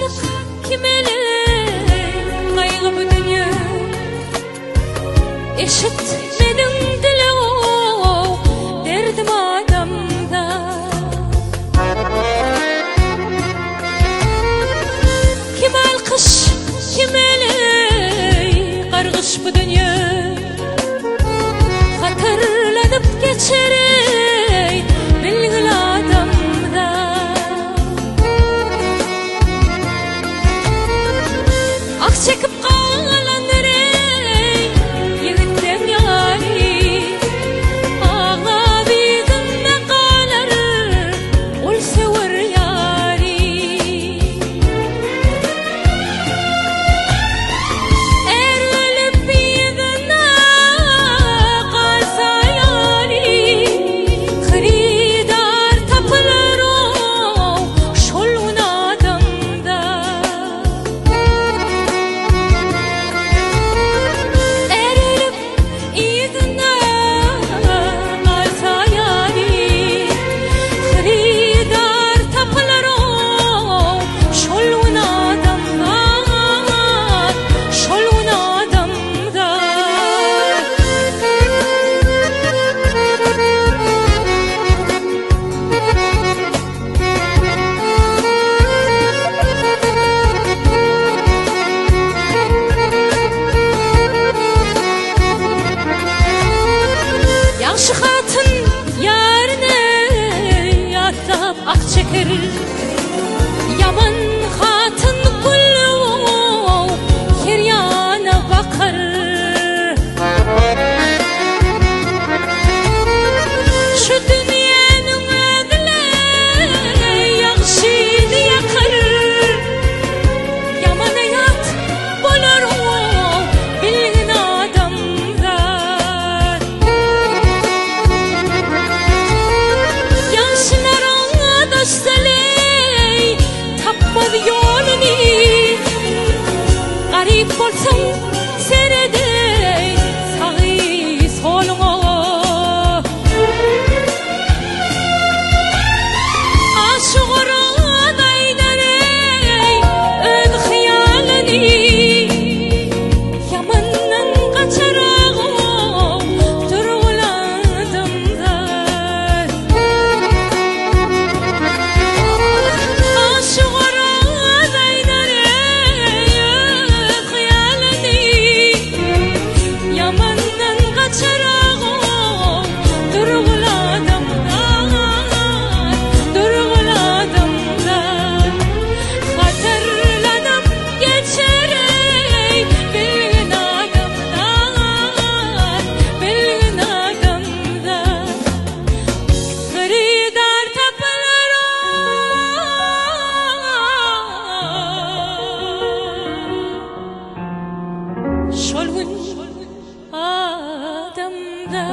aşık kimeli kaygı bu dünya eşitmedim dile o derdim adamda. Kim alkış kimeli kargış bu dünya hatırlanıp geçerey bilgili adamda. Ak çekip kalandır ey yigitten yari ağla bizimle kalar ol sever yari. Er ölüp bizimle kalsa yari kıridar tapılır o şolun adamda. Er ölüp bizimle kalsa yari kıridar tapılır o şolun adamda, şolun adamda. Yaxşı hatın yarine yattap ak çeker, yaman hatın kullu her yana bakar. Şu dünyanın ödüle yaxşıydı yakar, yaman hayat bolar o bilgin adamda. Yaşlara dostaley tapmaz yolunu, garip bolsan senedey sağı soluna. Aşık oran aydaney öz hiyalını, yamandan kaçarağım durguladımda. Aşık oran aydaney öz hiyalını, yamandan kaçarağım durguladımda, durguladımda. Hatırlanıp geçerey bilgin adamda, bilgin adamda. Kıridar tapılır o şolgun adamda.